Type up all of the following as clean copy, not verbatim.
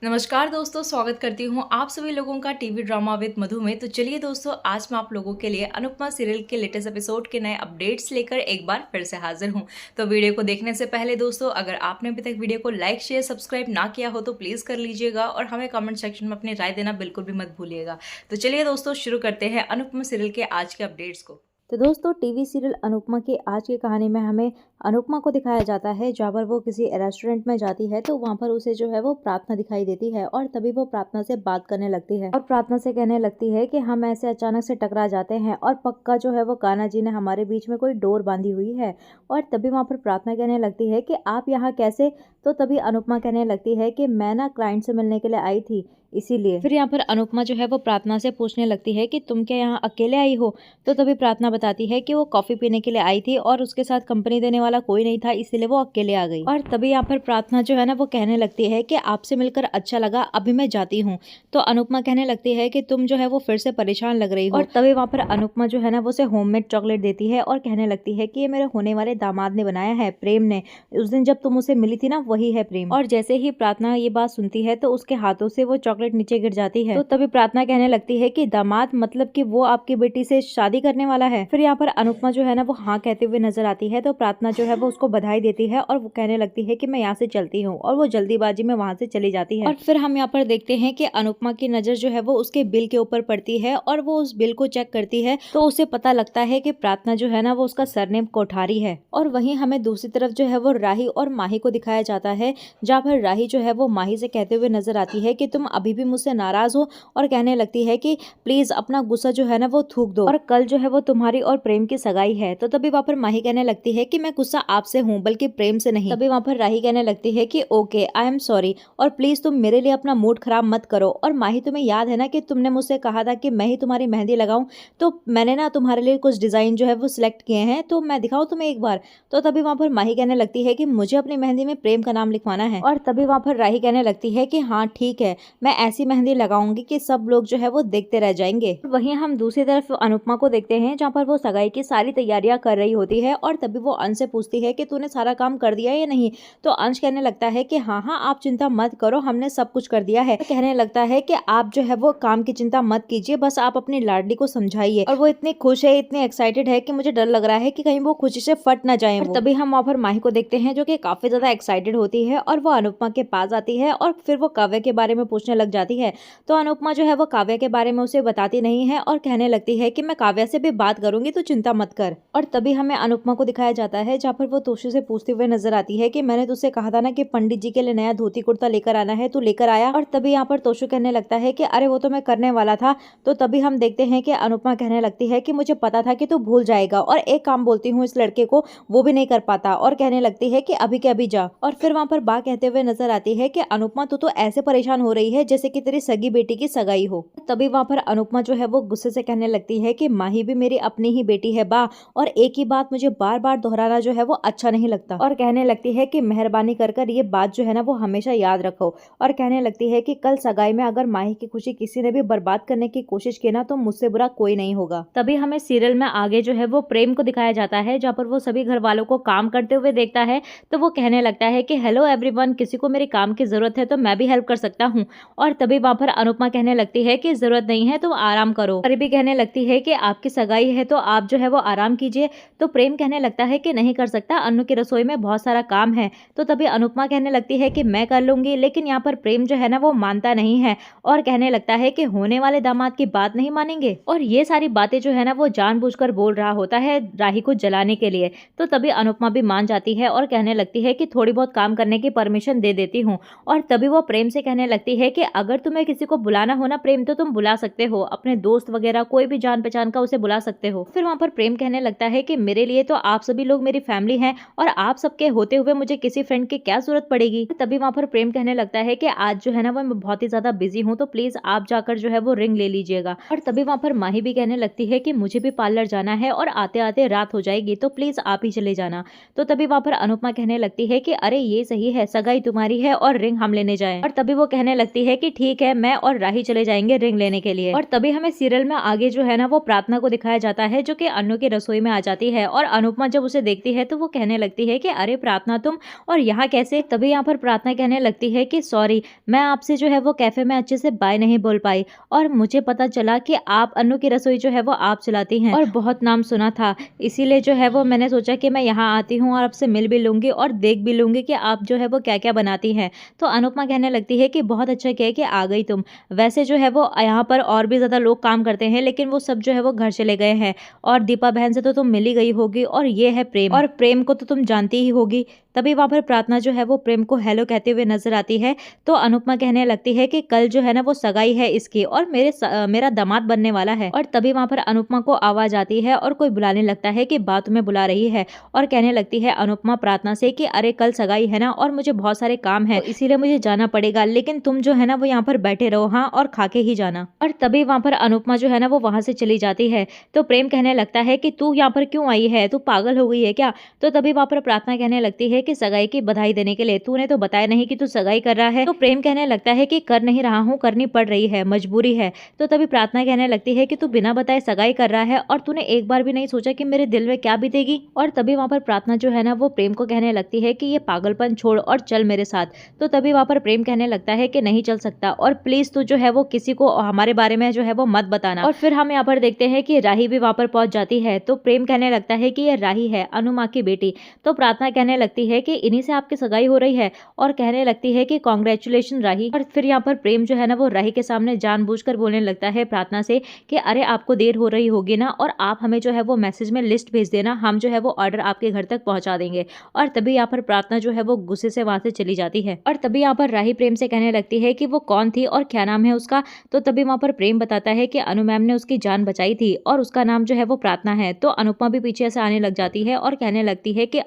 नमस्कार दोस्तों, स्वागत करती हूँ आप सभी लोगों का टीवी ड्रामा विद मधु में। तो चलिए दोस्तों, आज मैं आप लोगों के लिए अनुपमा सीरियल के लेटेस्ट एपिसोड के नए अपडेट्स लेकर एक बार फिर से हाजिर हूँ। तो वीडियो को देखने से पहले दोस्तों, अगर आपने अभी तक वीडियो को लाइक शेयर सब्सक्राइब ना किया हो तो प्लीज़ कर लीजिएगा और हमें कमेंट सेक्शन में अपनी राय देना बिल्कुल भी मत भूलिएगा। तो चलिए दोस्तों, शुरू करते हैं अनुपमा सीरियल के आज के अपडेट्स को। तो दोस्तों टीवी सीरियल अनुपमा की आज की कहानी में हमें अनुपमा को दिखाया जाता है जहाँ पर वो किसी रेस्टोरेंट में जाती है तो वहाँ पर उसे जो है वो प्रार्थना दिखाई देती है और तभी वो प्रार्थना से बात करने लगती है और प्रार्थना से कहने लगती है कि हम ऐसे अचानक से टकरा जाते हैं और पक्का जो है वो कान्हा जी ने हमारे बीच में कोई डोर बांधी हुई है। और तभी वहाँ पर प्रार्थना कहने लगती है कि आप यहाँ कैसे। तो तभी अनुपमा कहने लगती है कि मैं ना क्लाइंट से मिलने के लिए आई थी इसीलिए। फिर यहाँ पर अनुपमा जो है वो प्रार्थना से पूछने लगती है कि तुम क्या यहाँ अकेले आई हो। तो तभी प्रार्थना बताती है कि वो कॉफी पीने के लिए आई थी और उसके साथ कंपनी देने वाला कोई नहीं था, इसीलिए वो अकेले आ गई। और तभी यहाँ पर प्रार्थना जो है ना वो कहने लगती है कि आपसे मिलकर अच्छा लगा, अभी मैं जाती हूँ। तो अनुपमा कहने लगती है कि तुम जो है वो फिर से परेशान लग रही हो। और तभी वहाँ पर अनुपमा जो है ना वो उसे होममेड चॉकलेट देती है और कहने लगती है कि ये मेरे होने वाले दामाद ने बनाया है, प्रेम ने। उस दिन जब तुम उसे मिली थी ना वही है प्रेम। और जैसे ही प्रार्थना ये बात सुनती है तो उसके हाथों से वो चॉकलेट नीचे गिर जाती है। तो तभी प्रार्थना कहने लगती है कि दामाद मतलब कि वो आपकी बेटी से शादी करने वाला है। फिर यहाँ पर अनुपमा जो है ना वो हाँ कहते हुए नजर आती है। तो प्रार्थना जो है वो उसको बधाई देती है और वो कहने लगती है कि मैं यहाँ से चलती हूँ और वो जल्दीबाजी में वहां से चली जाती है। और फिर हम यहाँ पर देखते हैं कि अनुपमा की नजर जो है वो उसके बिल के ऊपर पड़ती है और वो उस बिल को चेक करती है तो उसे पता लगता है कि प्रार्थना जो है ना वो उसका सरनेम कोठारी है। और वहीं हमें दूसरी तरफ जो है वो राही और माही को दिखाया जाता है जहाँ पर राही जो है वो माही से कहते हुए नजर आती है कि तुम अभी भी मुझसे नाराज हो और कहने लगती है कि प्लीज अपना गुस्सा जो है ना वो थूक दो और कल जो है वो तुम्हारी और प्रेम की सगाई है। तो तभी वहाँ पर माही कहने लगती है कि मैं गुस्सा आपसे हूँ बल्कि प्रेम से नहीं। तभी वहाँ पर राही कहने लगती है कि ओके आई एम सॉरी और प्लीज तुम मेरे लिए अपना मूड खराब मत करो। और माही तुम्हें याद है ना कि तुमने मुझसे कहा था कि मैं ही तुम्हारी मेहंदी लगाऊं, तो मैंने ना तुम्हारे लिए कुछ डिजाइन जो है वो सिलेक्ट किए हैं, तो मैं दिखाऊं तुम्हें एक बार। तो तभी वहाँ पर माही कहने लगती है कि मुझे अपनी मेहंदी में प्रेम का नाम लिखवाना है। और तभी वहाँ पर राही कहने लगती है कि हाँ ठीक है, मैं ऐसी मेहंदी लगाऊंगी कि सब लोग जो है वो देखते रह जाएंगे। वहीं हम दूसरी तरफ अनुपमा को देखते हैं जहाँ पर वो सगाई की सारी तैयारियां कर रही होती है और तभी वो अंश से पूछती है कि तूने सारा काम कर दिया या नहीं। तो अंश कहने लगता है कि हाँ हाँ आप चिंता मत करो, हमने सब कुछ कर दिया है। कहने लगता है कि आप जो है वो काम की चिंता मत कीजिए, बस आप अपनी लाडली को समझाइए। और वो इतनी खुश है, इतनी एक्साइटेड है कि मुझे डर लग रहा है कि कहीं वो खुशी से फट ना जाए। तभी हम वहाँ पर माही को देखते हैं जो कि काफी ज्यादा एक्साइटेड होती है और वो अनुपमा के पास आती है और फिर वो काव्य के बारे में पूछने लग जाती है। तो अनुपमा जो है वो काव्य के बारे में उसे बताती नहीं है और कहने लगती है कि मैं काव्य से भी बात करूंगी, तो चिंता मत कर। और तभी हमें अनुपमा को दिखाया जाता है जहाँ पर वो तोशु से पूछते हुए नजर आती है कि मैंने तुझसे कहा था ना कि पंडित जी के लिए नया धोती कुर्ता लेकर आना है, तू लेकर आया। और तभी यहाँ पर तोशु कहने लगता है कि अरे वो तो मैं करने वाला था। तो तभी हम देखते हैं कि अनुपमा कहने लगती है कि मुझे पता था कि तू भूल जाएगा और एक काम बोलती हूँ इस लड़के को, वो भी नहीं कर पाता। और कहने लगती है कि अभी के अभी जा। और फिर वहाँ पर बा कहते हुए नजर आती है कि अनुपमा तू तो ऐसे परेशान हो रही है जैसे कि तेरी सगी बेटी की सगाई हो। तभी वहाँ पर अनुपमा जो है वो गुस्से से कहने लगती है कि माही भी मेरी अपनी ही बेटी है बा, और एक ही बात मुझे बार बार दोहराना जो है वो अच्छा नहीं लगता। और कहने लगती है कि मेहरबानी कर कर ये बात जो है ना वो हमेशा याद रखो। और कहने लगती है कि कल सगाई में अगर माही की खुशी किसी ने भी बर्बाद करने की कोशिश की ना तो मुझसे बुरा कोई नहीं होगा। तभी हमें सीरियल में आगे जो है वो प्रेम को दिखाया जाता है जहाँ पर वो सभी घर वालों को काम करते हुए देखता है। तो वो कहने लगता है कि हेलो एवरीवन, किसी को मेरे काम की जरूरत है तो मैं भी हेल्प कर सकता हूँ। और तभी वहाँ पर अनुपमा कहने लगती है कि जरूरत नहीं है, तो आराम करो। अरे भी कहने लगती है कि आपकी सगाई है तो आप जो है वो आराम कीजिए। तो प्रेम कहने लगता है कि नहीं कर सकता, अन्नू की रसोई में बहुत सारा काम है। तो तभी अनुपमा कहने लगती है कि मैं कर लूंगी, लेकिन यहाँ पर प्रेम जो है ना वो मानता नहीं है और कहने लगता है कि होने वाले दामाद की बात नहीं मानेंगे। और ये सारी बातें जो है ना वो जानबूझकर बोल रहा होता है राही को जलाने के लिए। तो तभी अनुपमा भी मान जाती है और कहने लगती है कि थोड़ी बहुत काम करने की परमिशन दे देती हूँ। और तभी वो प्रेम से कहने लगती है कि अगर तुम्हें किसी को बुलाना हो ना प्रेम, तो तुम बुला सकते हो, अपने दोस्त वगैरह कोई भी जान पहचान का उसे बुला सकते हो। फिर वहाँ पर प्रेम कहने लगता है कि मेरे लिए तो आप सभी लोग मेरी फैमिली हैं और आप सबके होते हुए मुझे किसी फ्रेंड की क्या जरूरत पड़ेगी। तभी वहाँ पर प्रेम कहने लगता है कि आज जो है ना वो मैं बहुत ही ज्यादा बिजी हूँ, तो प्लीज आप जाकर जो है वो रिंग ले लीजिएगा। और तभी वहाँ पर माही भी कहने लगती है कि मुझे भी पार्लर जाना है और आते आते रात हो जाएगी, तो प्लीज आप ही चले जाना। तो तभी वहाँ पर अनुपमा कहने लगती है कि अरे ये सही है, सगाई तुम्हारी है और रिंग हम लेने जाएं। और तभी वो कहने लगती है कि ठीक है, मैं और राही चले जाएंगे रिंग लेने के लिए। और तभी हमें सीरियल में आगे जो है ना वो प्रार्थना को दिखाया जाता है जो कि अन्नू की रसोई में आ जाती है। और अनुपमा जब उसे देखती है तो वो कहने लगती है कि अरे प्रार्थना तुम और यहाँ कैसे। तभी यहाँ पर प्रार्थना कहने लगती है कि सॉरी, मैं आपसे जो है वो कैफे में अच्छे से बाय नहीं बोल पाई और मुझे पता चला कि आप अन्नू की रसोई जो है वो आप चलाती हैं और बहुत नाम सुना था, इसीलिए जो है वो मैंने सोचा कि मैं यहाँ आती हूँ और आपसे मिल भी लूंगी और देख भी लूंगी कि आप जो है वो क्या क्या बनाती हैं। तो अनुपमा कहने लगती है कि बहुत अच्छा किया कि आ गई तुम, वैसे जो है वो यहाँ पर और भी ज्यादा लोग काम करते हैं लेकिन वो सब जो है वो घर चले गए हैं और दीपा बहन से तो तुम मिल ही गई होगी और ये है प्रेम, और प्रेम को तो तुम जानती ही होगी। तभी वहां पर प्रार्थना जो है वो प्रेम को हेलो कहते हुए नजर आती है। तो अनुपमा कहने लगती है कि कल जो है ना वो सगाई है इसकी और मेरा दामाद बनने वाला है। और तभी वहां पर अनुपमा को आवाज आती है और कोई बुलाने लगता है कि बात तुम्हें बुला रही है और कहने लगती है अनुपमा प्रार्थना से कि अरे कल सगाई है ना और मुझे बहुत सारे काम है इसीलिए मुझे जाना पड़ेगा, लेकिन तुम जो है ना वो यहाँ पर बैठे रहो हाँ और खा के ही जाना। और तभी वहां पर अनुपमा जो है ना वो वहां से चली जाती है। तो प्रेम कहने लगता है कि तू यहाँ पर क्यों आई है, तू पागल हो गई है क्या। तो तभी वहां पर प्रार्थना कहने लगती है कि सगाई की बधाई देने के लिए, तूने तो बताया नहीं कि तू सगाई कर रहा है। तो प्रेम कहने लगता है कि कर नहीं रहा हूँ, करनी पड़ रही है, मजबूरी है। तो तभी प्रार्थना कहने लगती है कि तू बिना बताए सगाई कर रहा है और तूने एक बार भी नहीं सोचा कि मेरे दिल में क्या बीतेगी। और तभी वहां पर प्रार्थना जो है ना वो प्रेम को कहने लगती है कि ये पागलपन छोड़ और चल मेरे साथ। तो तभी वहां पर प्रेम कहने लगता है कि नहीं चल सकता और प्लीज तू जो है वो किसी को हमारे बारे में जो है वो मत बताना। और फिर हम यहाँ पर देखते हैं कि राही भी वहां पर पहुंच जाती है। तो प्रेम कहने लगता है कि ये राही है अनुमा की बेटी। तो प्रार्थना कहने लगती है कि इन्हीं से आपकी सगाई हो रही है और कहने लगती है कि कांग्रेचुलेशन राही। और फिर यहाँ पर प्रेम जो है ना वो राही के सामने जानबूझकर बोलने लगता है प्रार्थना से कि अरे आपको देर हो रही होगी ना और आप हमें जो है वो मैसेज में लिस्ट भेज देना, हम जो है वो ऑर्डर आपके घर तक पहुंचा देंगे। और तभी यहाँ पर प्रार्थना जो है वो गुस्से से वहां से चली जाती है। और तभी यहाँ पर राही प्रेम से कहने लगती है कि वो कौन थी और क्या नाम है उसका। तो तभी वहां पर प्रेम बताता है कि अनु मैम ने उसकी जान बचाई थी और उसका नाम जो है वो प्रार्थना है। तो अनुपमा भी पीछे से आने लग जाती है और कहने लगती है कि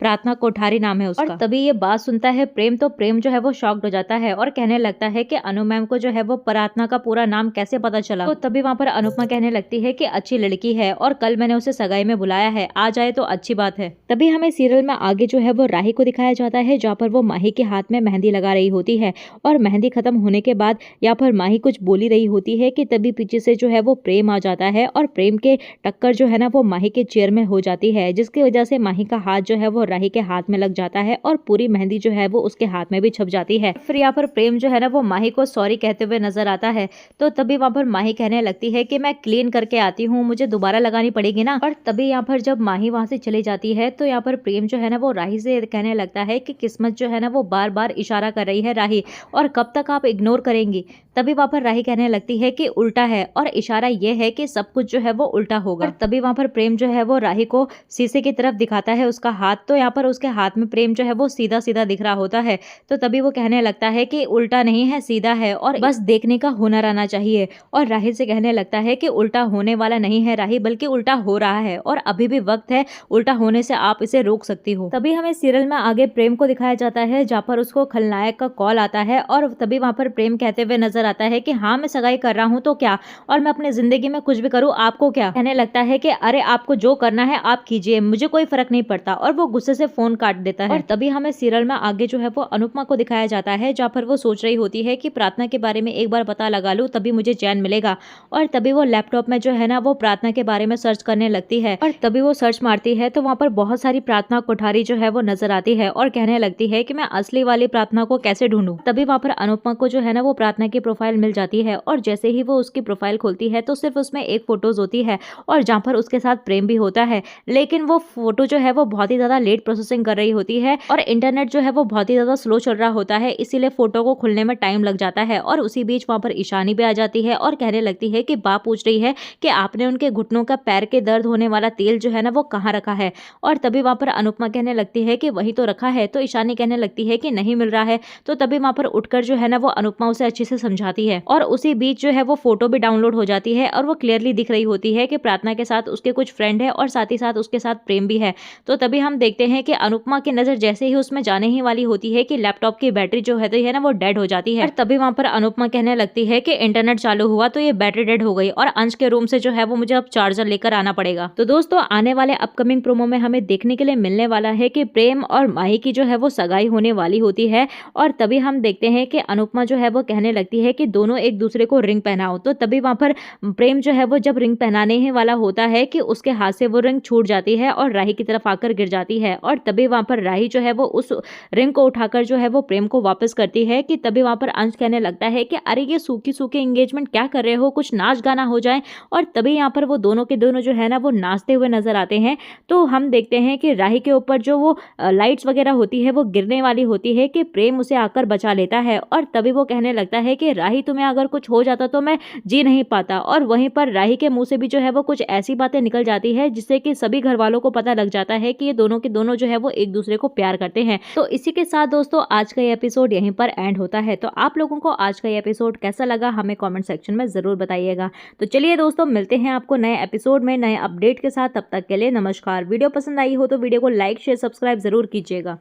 प्रार्थना कोठारी नाम है उसका। और तभी ये बात सुनता है प्रेम, तो प्रेम जो है वो शॉक्ड हो जाता है और कहने लगता है कि अनु मैम को जो है वो प्रार्थना का पूरा नाम कैसे पता चला। तो तभी वहां पर अनुपमा कहने लगती है कि अच्छी लड़की है और कल मैंने उसे सगाई में बुलाया है, आ जाए तो अच्छी बात है। तभी हमें सीरियल में आगे जो है वो राही को दिखाया जाता है जहाँ पर वो माही के हाथ में मेहंदी लगा रही होती है और मेहंदी खत्म होने के बाद यहाँ पर माही कुछ बोली रही होती है कि तभी पीछे से जो है वो प्रेम आ जाता है और प्रेम के टक्कर जो है ना वो माही के चेयर में हो जाती है, जिसकी वजह से माही का हाथ जो है वो राही के हाथ में लग जाता है और पूरी मेहंदी जो है वो उसके हाथ में भी छप जाती है। फिर यहाँ पर प्रेम जो है ना वो माही को सॉरी कहते हुए नजर आता है। तो तभी वहां पर माही कहने लगती है कि मैं क्लीन करके आती हूँ, मुझे दोबारा लगानी पड़ेगी ना। और तभी यहाँ पर जब माही वहां से चली जाती है तो यहाँ पर प्रेम जो है ना वो राही से कहने लगता है कि किस्मत जो है ना वो बार बार इशारा कर रही है राही, और कब तक आप इग्नोर करेंगी। तभी वहां पर राही कहने लगती है कि उल्टा है और इशारा ये है कि सब कुछ जो है वो उल्टा होगा। और तभी वहां पर प्रेम जो है वो राही को शीशे की तरफ दिखाता है उसका हाथ। तो यहाँ पर उसके हाथ में प्रेम जो है वो सीधा सीधा दिख रहा होता है। तो तभी वो कहने लगता है कि उल्टा नहीं है सीधा है और बस देखने का हुनर आना चाहिए। और राही से कहने लगता है कि उल्टा होने वाला नहीं है राही, बल्कि उल्टा हो रहा है और अभी भी वक्त है, उल्टा होने से आप इसे रोक सकती हो। तभी हमें सीरियल में आगे प्रेम को दिखाया जाता है जहाँ पर उसको खलनायक का कॉल आता है और तभी वहां पर प्रेम कहते हुए नजर आता है कि हाँ मैं सगाई कर रहा हूँ तो क्या, और मैं अपनी जिंदगी में कुछ भी करूँ आपको क्या। कहने लगता है कि अरे आपको जो करना है आप कीजिए, मुझे कोई फर्क नहीं पड़ता। और वो गुस्से से फोन काट देता है। और तभी हमें सीरियल में आगे जो है वो अनुपमा को दिखाया जाता है जहाँ पर वो सोच रही होती है कि प्रार्थना के बारे में एक बार पता लगा लूं तभी मुझे चैन मिलेगा। और तभी वो लैपटॉप में जो है ना वो प्रार्थना के बारे में सर्च करने लगती है और तभी वो सर्च मारती है तो वहाँ पर बहुत सारी प्रार्थना कोठारी जो है वो नजर आती है और कहने लगती है कि मैं असली वाली प्रार्थना को कैसे ढूंढूं। तभी वहाँ पर अनुपमा को जो है ना वो प्रार्थना की प्रोफाइल मिल जाती है और जैसे ही वो उसकी प्रोफाइल खोलती है तो सिर्फ उसमें एक फोटोज होती है और जहाँ पर उसके साथ प्रेम भी होता है, लेकिन वो फोटो जो है वो बहुत ही ज्यादा लेट प्रोसेसिंग कर रही होती है और इंटरनेट जो है वो बहुत ही ज्यादा स्लो चल रहा होता है, इसीलिए फोटो को खुलने में टाइम लग जाता है। और उसी बीच वहां पर ईशानी भी आ जाती है और कहने लगती है कि बाप पूछ रही है कि आपने उनके घुटनों का पैर के दर्द होने वाला तेल जो है ना वो कहाँ रखा है। और तभी वहां पर अनुपमा कहने लगती है कि वही तो रखा है। तो ईशानी कहने लगती है कि नहीं मिल रहा है। तो तभी वहां पर उठकर जो है ना वो अनुपमा उसे अच्छे से समझाती है और उसी बीच जो है वो फोटो भी डाउनलोड हो जाती है और वो क्लियरली दिख रही होती है कि प्रार्थना के साथ उसके कुछ फ्रेंड है और साथ ही साथ उसके साथ प्रेम भी है। तो तभी हम देखते हैं कि अनुपमा की नजर जैसे ही उसमें जाने ही वाली होती है कि लैपटॉप की बैटरी जो है ना वो डेड हो जाती है। और तभी वहां पर अनुपमा कहने लगती है कि इंटरनेट चालू हुआ तो ये बैटरी डेड हो गई और अंश के रूम से जो है वो मुझे अब चार्जर लेकर आना पड़ेगा। तो दोस्तों आने वाले अपकमिंग प्रोमो में हमें देखने के लिए मिलने वाला है कि प्रेम और माही की जो है वो सगाई होने वाली होती है और तभी हम देखते हैं कि अनुपमा जो है वो कहने लगती है कि दोनों एक दूसरे को रिंग पहनाओ। तो तभी वहाँ पर प्रेम जो है वो जब रिंग पहनाने ही वाला होता है कि उसके हाथ से वो रिंग छूट जाती है और राही की तरफ आकर गिर जाती है, और तभी वहाँ पर राही जो है वो उस रिंग को उठाकर जो है वो प्रेम को वापस करती है। कि तभी वहाँ पर अंश कहने लगता है कि अरे ये सूखी सूखी एंगेजमेंट क्या कर रहे हो, कुछ नाच गाना हो जाए। और तभी यहाँ पर वो दोनों के दोनों जो है ना वो नाचते हुए नजर आते हैं। तो हम देखते हैं कि राही के ऊपर जो वो लाइट्स वगैरह होती है वो गिरने वाली होती है कि प्रेम उसे आकर बचा लेता है। और तभी वो कहने लगता है कि राही तुम्हें अगर कुछ हो जाता तो मैं जी नहीं पाता। और वहीं पर राही के मुंह से भी जो है वो कुछ ऐसी बातें निकल जाती है जिससे कि सभी घर वालों को पता लग जाता है कि ये दोनों के दोनों जो है वो एक दूसरे को प्यार करते हैं। तो इसी के साथ दोस्तों आज का ये एपिसोड यहीं पर एंड होता है। तो आप लोगों को आज का ये एपिसोड कैसा लगा हमें कमेंट सेक्शन में जरूर बताइएगा। तो चलिए दोस्तों, मिलते हैं आपको नए एपिसोड में नए अपडेट के साथ। तब तक के लिए नमस्कार। वीडियो पसंद आई हो तो वीडियो को लाइक शेयर सब्सक्राइब जरूर कीजिएगा।